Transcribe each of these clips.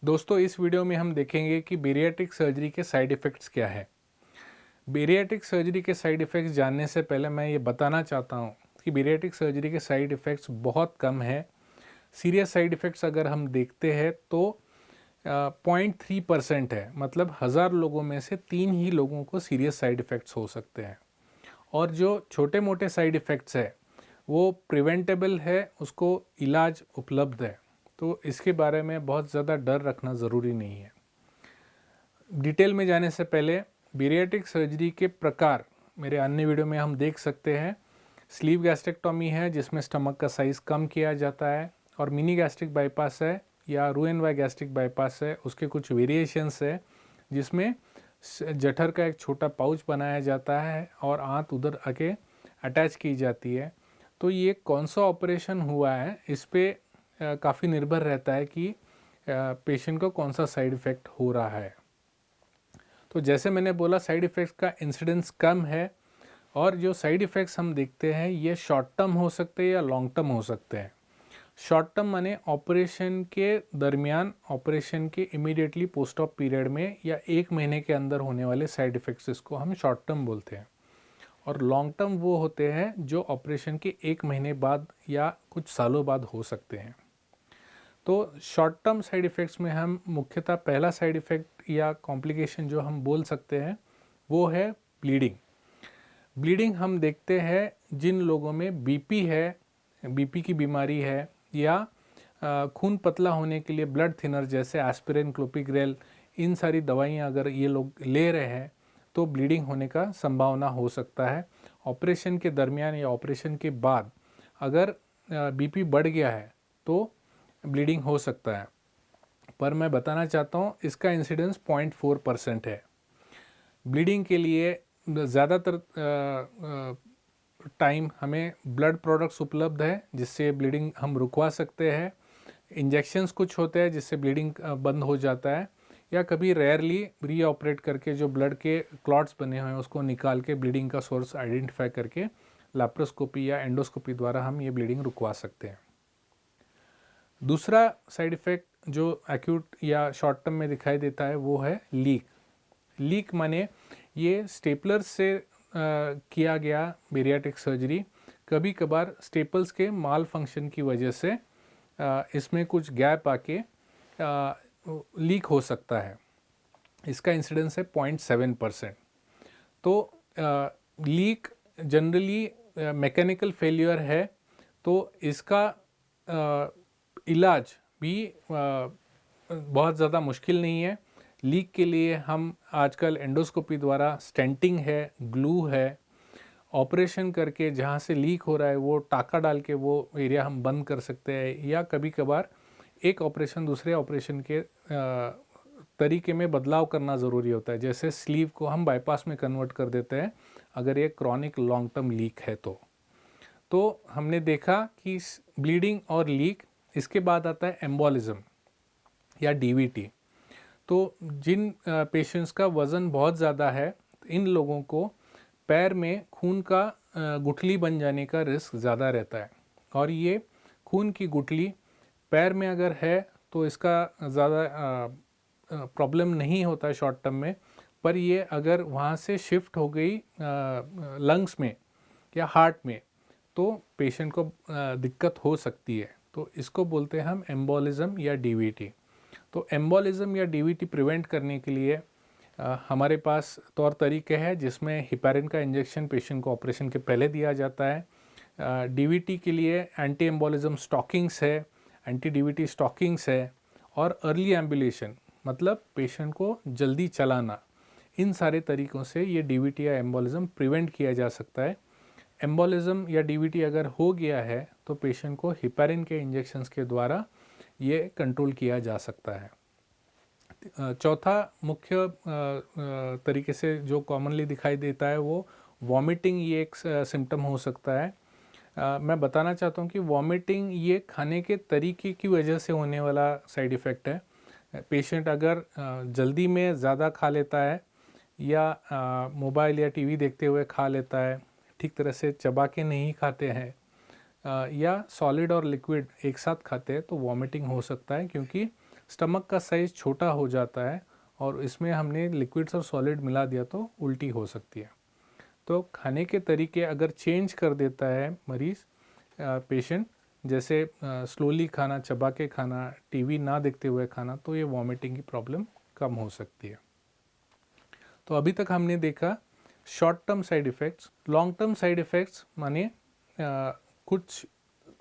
दोस्तों, इस वीडियो में हम देखेंगे कि बेरियाट्रिक सर्जरी के साइड इफ़ेक्ट्स क्या है। बेरियाट्रिक सर्जरी के साइड इफ़ेक्ट्स जानने से पहले मैं ये बताना चाहता हूँ कि बेरियाट्रिक सर्जरी के साइड इफ़ेक्ट्स बहुत कम है। सीरियस साइड इफ़ेक्ट्स अगर हम देखते हैं तो 0.3% है, मतलब 1000 लोगों में से 3 ही लोगों को सीरियस साइड इफ़ेक्ट्स हो सकते हैं। और जो छोटे मोटे साइड इफ़ेक्ट्स है वो प्रिवेंटेबल है, उसको इलाज उपलब्ध है, तो इसके बारे में बहुत ज़्यादा डर रखना ज़रूरी नहीं है। डिटेल में जाने से पहले बेरियाट्रिक सर्जरी के प्रकार मेरे अन्य वीडियो में हम देख सकते हैं। स्लीव गैस्ट्रेक्टोमी है जिसमें स्टमक का साइज़ कम किया जाता है, और मिनी गैस्ट्रिक बाईपास है या रोएनवाई गैस्ट्रिक बाईपास है, उसके कुछ वेरिएशंस है जिसमें जठर का एक छोटा पाउच बनाया जाता है और आंत उधर आके अटैच की जाती है। तो ये कौन सा ऑपरेशन हुआ है इस पे काफ़ी निर्भर रहता है कि पेशेंट को कौन सा साइड इफ़ेक्ट हो रहा है। तो जैसे मैंने बोला, साइड इफ़ेक्ट्स का इंसिडेंस कम है, और जो साइड इफ़ेक्ट्स हम देखते हैं ये शॉर्ट टर्म हो सकते हैं या लॉन्ग टर्म हो सकते हैं। शॉर्ट टर्म माने ऑपरेशन के दरमियान, ऑपरेशन के इमीडिएटली पोस्ट ऑप पीरियड में या 1 महीने के अंदर होने वाले साइड इफ़ेक्ट्स, इसको हम शॉर्ट टर्म बोलते हैं। और लॉन्ग टर्म वो होते हैं जो ऑपरेशन के 1 महीने बाद या कुछ सालों बाद हो सकते हैं। तो शॉर्ट टर्म साइड इफ़ेक्ट्स में हम मुख्यतः पहला साइड इफ़ेक्ट या कॉम्प्लिकेशन जो हम बोल सकते हैं वो है ब्लीडिंग। ब्लीडिंग हम देखते हैं जिन लोगों में बीपी है, बीपी की बीमारी है, या खून पतला होने के लिए ब्लड थिनर जैसे एस्पिरिन, क्लोपिग्रेल, इन सारी दवाइयाँ अगर ये लोग ले रहे हैं तो ब्लीडिंग होने का संभावना हो सकता है। ऑपरेशन के दरमियान या ऑपरेशन के बाद अगर बीपी बढ़ गया है तो ब्लीडिंग हो सकता है, पर मैं बताना चाहता हूँ इसका इंसिडेंस 0.4% है। ब्लीडिंग के लिए ज़्यादातर टाइम हमें ब्लड प्रोडक्ट्स उपलब्ध है जिससे ब्लीडिंग हम रुकवा सकते हैं। इंजेक्शंस कुछ होते हैं जिससे ब्लीडिंग बंद हो जाता है, या कभी रेयरली री ऑपरेट करके जो ब्लड के क्लॉट्स बने हुए हैं उसको निकाल के ब्लीडिंग का सोर्स आइडेंटिफाई करके लैप्रोस्कोपी या एंडोस्कोपी द्वारा हम ये ब्लीडिंग रुकवा सकते हैं। दूसरा साइड इफ़ेक्ट जो एक्यूट या शॉर्ट टर्म में दिखाई देता है वो है लीक। लीक माने ये स्टेपलर से किया गया बेरियाट्रिक सर्जरी, कभी कभार स्टेपल्स के माल फंक्शन की वजह से इसमें कुछ गैप आके लीक हो सकता है। इसका इंसिडेंस है 0.7%। तो लीक जनरली मैकेनिकल फेलियर है, तो इसका इलाज भी बहुत ज़्यादा मुश्किल नहीं है। लीक के लिए हम आजकल एंडोस्कोपी द्वारा स्टेंटिंग है, ग्लू है, ऑपरेशन करके जहाँ से लीक हो रहा है वो टाका डाल के वो एरिया हम बंद कर सकते हैं, या कभी कभार एक ऑपरेशन दूसरे ऑपरेशन के तरीके में बदलाव करना ज़रूरी होता है। जैसे स्लीव को हम बाईपास में कन्वर्ट कर देते हैं अगर ये क्रॉनिक लॉन्ग टर्म लीक है तो हमने देखा कि ब्लीडिंग और लीक, इसके बाद आता है एम्बोलिज्म या डीवीटी। तो जिन पेशेंट्स का वज़न बहुत ज़्यादा है, इन लोगों को पैर में खून का गुठली बन जाने का रिस्क ज़्यादा रहता है, और ये खून की गुठली पैर में अगर है तो इसका ज़्यादा प्रॉब्लम नहीं होता है शॉर्ट टर्म में, पर ये अगर वहाँ से शिफ्ट हो गई लंग्स में या हार्ट में तो पेशेंट को दिक्कत हो सकती है। तो इसको बोलते हैं हम एम्बोलिज्म या डीवीटी। तो एम्बोलिज्म या डीवीटी प्रिवेंट करने के लिए हमारे पास तौर तरीके हैं जिसमें हिपैरिन का इंजेक्शन पेशेंट को ऑपरेशन के पहले दिया जाता है। डीवीटी के लिए एंटी एम्बोलिज्म स्टॉकिंग्स है, एंटी डीवीटी स्टॉकिंग्स है, और अर्ली एम्बुलेशन मतलब पेशेंट को जल्दी चलाना, इन सारे तरीक़ों से ये डीवीटी या एम्बोलिज्म प्रिवेंट किया जा सकता है। एम्बोलिज्म या डीवीटी अगर हो गया है तो पेशेंट को हिपैरिन के इंजेक्शंस के द्वारा ये कंट्रोल किया जा सकता है। चौथा मुख्य तरीके से जो कॉमनली दिखाई देता है वो वॉमिटिंग, ये एक सिम्टम हो सकता है। मैं बताना चाहता हूँ कि वॉमिटिंग ये खाने के तरीके की वजह से होने वाला साइड इफ़ेक्ट है। पेशेंट अगर जल्दी में ज़्यादा खा लेता है, या मोबाइल या टीवी देखते हुए खा लेता है, ठीक तरह से चबा के नहीं खाते हैं, या सॉलिड और लिक्विड एक साथ खाते हैं, तो वॉमिटिंग हो सकता है, क्योंकि स्टमक का साइज़ छोटा हो जाता है और इसमें हमने लिक्विड्स और सॉलिड मिला दिया तो उल्टी हो सकती है। तो खाने के तरीके अगर चेंज कर देता है मरीज़ पेशेंट, जैसे स्लोली खाना, चबा के खाना, टीवी ना देखते हुए खाना, तो ये वॉमिटिंग की प्रॉब्लम कम हो सकती है। तो अभी तक हमने देखा short term side effects. Long term side effects माने कुछ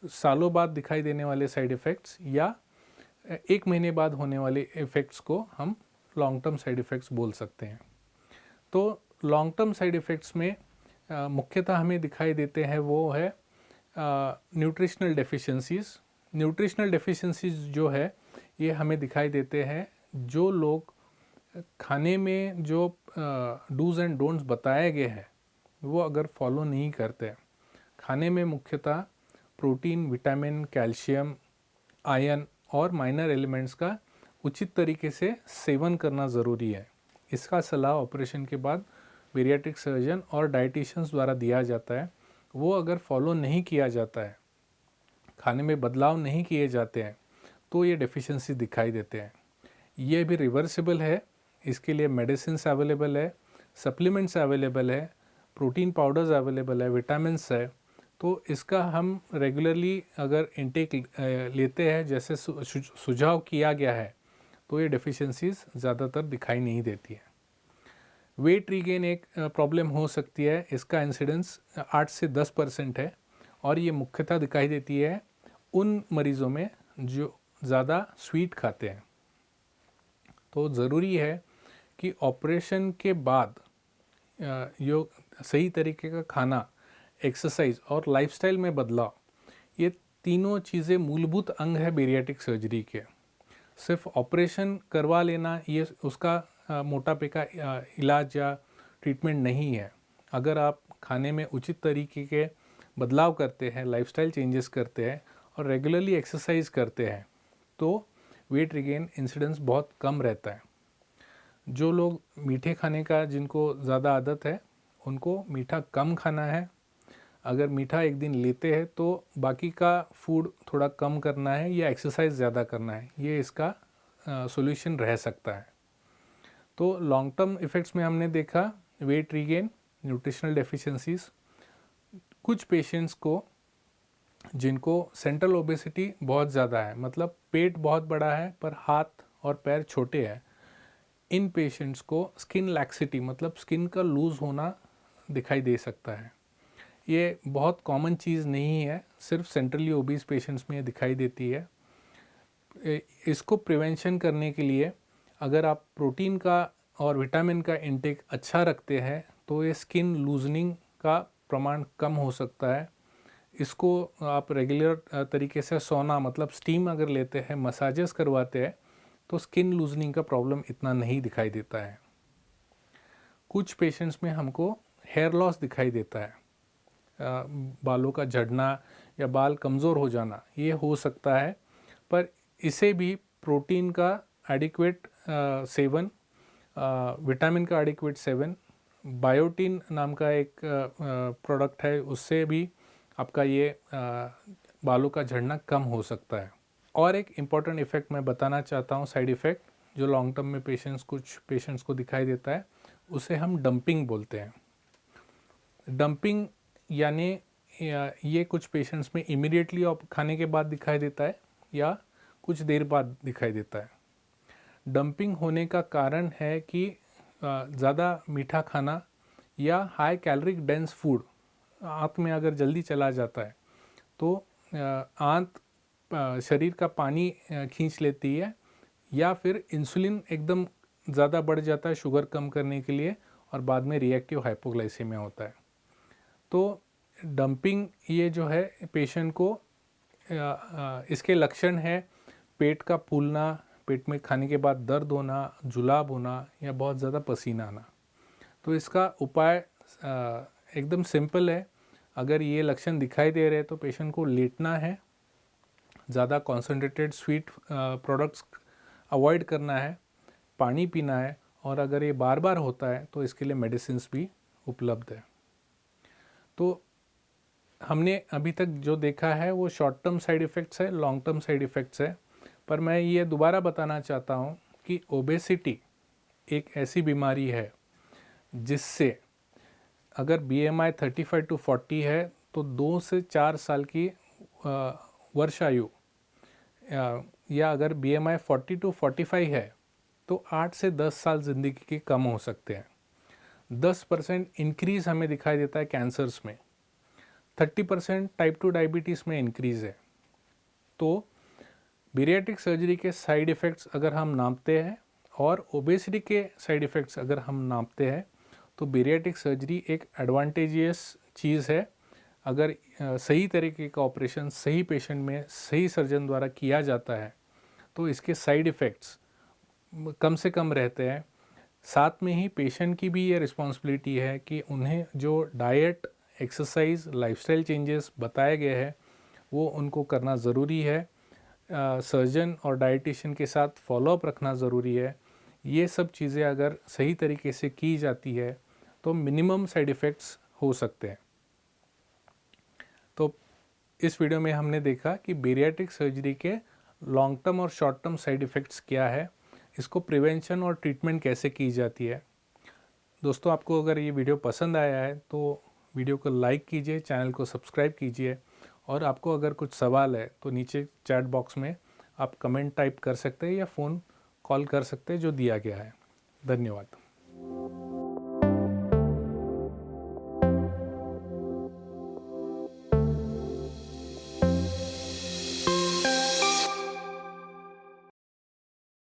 सालों बाद दिखाई देने वाले साइड इफ़ेक्ट्स या 1 महीने बाद होने वाले इफ़ेक्ट्स को हम लॉन्ग टर्म साइड इफ़ेक्ट्स बोल सकते हैं। तो लॉन्ग टर्म साइड इफ़ेक्ट्स में मुख्यतः हमें दिखाई देते हैं वो है न्यूट्रिशनल डेफिशिएंसीज़। न्यूट्रिशनल डेफिशिएंसीज़ जो है ये हमें दिखाई देते हैं जो लोग खाने में जो डूज़ एंड डोंट्स बताए गए हैं वो अगर फॉलो नहीं करते। खाने में मुख्यतः प्रोटीन, विटामिन, कैल्शियम, आयरन और माइनर एलिमेंट्स का उचित तरीके से सेवन करना ज़रूरी है। इसका सलाह ऑपरेशन के बाद बेरियाट्रिक सर्जन और डाइटिशियंस द्वारा दिया जाता है। वो अगर फॉलो नहीं किया जाता है, खाने में बदलाव नहीं किए जाते हैं, तो ये डेफिशिएंसी दिखाई देते हैं। ये भी रिवर्सिबल है, इसके लिए मेडिसिन्स अवेलेबल है, सप्लीमेंट्स अवेलेबल है, प्रोटीन पाउडर्स अवेलेबल है, विटामिन्स है। तो इसका हम रेगुलरली अगर इनटेक लेते हैं जैसे सुझाव किया गया है, तो ये डेफिशिएंसीज ज़्यादातर दिखाई नहीं देती है। वेट रीगेन एक प्रॉब्लम हो सकती है, इसका इंसिडेंस 8 से 10% है और ये मुख्यतः दिखाई देती है उन मरीज़ों में जो ज़्यादा स्वीट खाते हैं। तो ज़रूरी है कि ऑपरेशन के बाद यो सही तरीके का खाना, एक्सरसाइज और लाइफस्टाइल में बदलाव, ये तीनों चीज़ें मूलभूत अंग है बेरियाट्रिक सर्जरी के। सिर्फ ऑपरेशन करवा लेना ये उसका मोटापे का इलाज या ट्रीटमेंट नहीं है। अगर आप खाने में उचित तरीके के बदलाव करते हैं, लाइफस्टाइल चेंजेस करते हैं और रेगुलरली एक्सरसाइज करते हैं, तो वेट रिगेन इंसिडेंस बहुत कम रहता है। जो लोग मीठे खाने का जिनको ज़्यादा आदत है, उनको मीठा कम खाना है। अगर मीठा एक दिन लेते हैं तो बाकी का फूड थोड़ा कम करना है या एक्सरसाइज ज़्यादा करना है, ये इसका सॉल्यूशन रह सकता है। तो लॉन्ग टर्म इफ़ेक्ट्स में हमने देखा वेट रीगेन, न्यूट्रिशनल डेफिशिएंसीज। कुछ पेशेंट्स को जिनको सेंट्रल ओबेसिटी बहुत ज़्यादा है, मतलब पेट बहुत बड़ा है पर हाथ और पैर छोटे हैं, इन पेशेंट्स को स्किन लैक्सिटी मतलब स्किन का लूज़ होना दिखाई दे सकता है। ये बहुत कॉमन चीज़ नहीं है, सिर्फ सेंट्रली ओबीस पेशेंट्स में दिखाई देती है। इसको प्रिवेंशन करने के लिए अगर आप प्रोटीन का और विटामिन का इंटेक अच्छा रखते हैं तो ये स्किन लूजनिंग का प्रमाण कम हो सकता है। इसको आप रेगुलर तरीके से सोना मतलब स्टीम अगर लेते हैं, मसाजेस करवाते हैं, तो स्किन लूजनिंग का प्रॉब्लम इतना नहीं दिखाई देता है। कुछ पेशेंट्स में हमको हेयर लॉस दिखाई देता है, बालों का झड़ना या बाल कमज़ोर हो जाना ये हो सकता है, पर इसे भी प्रोटीन का एडिक्वेट सेवन, विटामिन का एडिक्वेट सेवन, बायोटिन नाम का एक प्रोडक्ट है, उससे भी आपका ये बालों का झड़ना कम हो सकता है। और एक इम्पॉर्टेंट इफ़ेक्ट मैं बताना चाहता हूँ, साइड इफ़ेक्ट जो लॉन्ग टर्म में कुछ पेशेंट्स को दिखाई देता है, उसे हम डंपिंग बोलते हैं। डंपिंग यानी ये कुछ पेशेंट्स में इमीडिएटली खाने के बाद दिखाई देता है या कुछ देर बाद दिखाई देता है। डंपिंग होने का कारण है कि ज़्यादा मीठा खाना या हाई कैलोरिक डेंस फूड आंत में अगर जल्दी चला जाता है तो आंत शरीर का पानी खींच लेती है, या फिर इंसुलिन एकदम ज़्यादा बढ़ जाता है शुगर कम करने के लिए और बाद में रिएक्टिव हाइपोग्लाइसेमिया होता है। तो डंपिंग ये जो है पेशेंट को इसके लक्षण है पेट का फूलना, पेट में खाने के बाद दर्द होना, जुलाब होना या बहुत ज़्यादा पसीना आना। तो इसका उपाय एकदम सिंपल है। अगर ये लक्षण दिखाई दे रहे हैं तो पेशेंट को लेटना है, ज़्यादा कॉन्सेंट्रेटेड स्वीट प्रोडक्ट्स अवॉइड करना है, पानी पीना है, और अगर ये बार बार होता है तो इसके लिए मेडिसिन्स भी उपलब्ध है। तो हमने अभी तक जो देखा है वो शॉर्ट टर्म साइड इफ़ेक्ट्स है, लॉन्ग टर्म साइड इफ़ेक्ट्स है, पर मैं ये दोबारा बताना चाहता हूँ कि ओबेसिटी एक ऐसी बीमारी है जिससे अगर BMI 35 to 40 है तो 2 से 4 साल की वर्षायु, या अगर BMI 40 to 45 है तो 8 से 10 साल ज़िंदगी के कम हो सकते हैं। 10% इंक्रीज़ हमें दिखाई देता है कैंसर्स में, 30% टाइप 2 डायबिटीज़ में इंक्रीज़ है। तो बेरियाट्रिक सर्जरी के साइड इफ़ेक्ट्स अगर हम नापते हैं और ओबेसिटी के साइड इफ़ेक्ट्स अगर हम नापते हैं तो बेरियाट्रिक सर्जरी एक एडवांटेजियस चीज़ है। अगर सही तरीके का ऑपरेशन सही पेशेंट में सही सर्जन द्वारा किया जाता है तो इसके साइड इफ़ेक्ट्स कम से कम रहते हैं। साथ में ही पेशेंट की भी ये रिस्पॉन्सिबिलिटी है कि उन्हें जो डाइट, एक्सरसाइज, लाइफस्टाइल चेंजेस बताए गए हैं वो उनको करना ज़रूरी है। सर्जन और डाइटिशियन के साथ फॉलोअप रखना ज़रूरी है। ये सब चीज़ें अगर सही तरीके से की जाती है तो मिनिमम साइड इफ़ेक्ट्स हो सकते हैं। तो इस वीडियो में हमने देखा कि बेरियाट्रिक सर्जरी के लॉन्ग टर्म और शॉर्ट टर्म साइड इफ़ेक्ट्स क्या है, इसको प्रिवेंशन और ट्रीटमेंट कैसे की जाती है। दोस्तों, आपको अगर ये वीडियो पसंद आया है तो वीडियो को लाइक कीजिए, चैनल को सब्सक्राइब कीजिए, और आपको अगर कुछ सवाल है तो नीचे चैट बॉक्स में आप कमेंट टाइप कर सकते हैं या फ़ोन कॉल कर सकते हैं जो दिया गया है। धन्यवाद।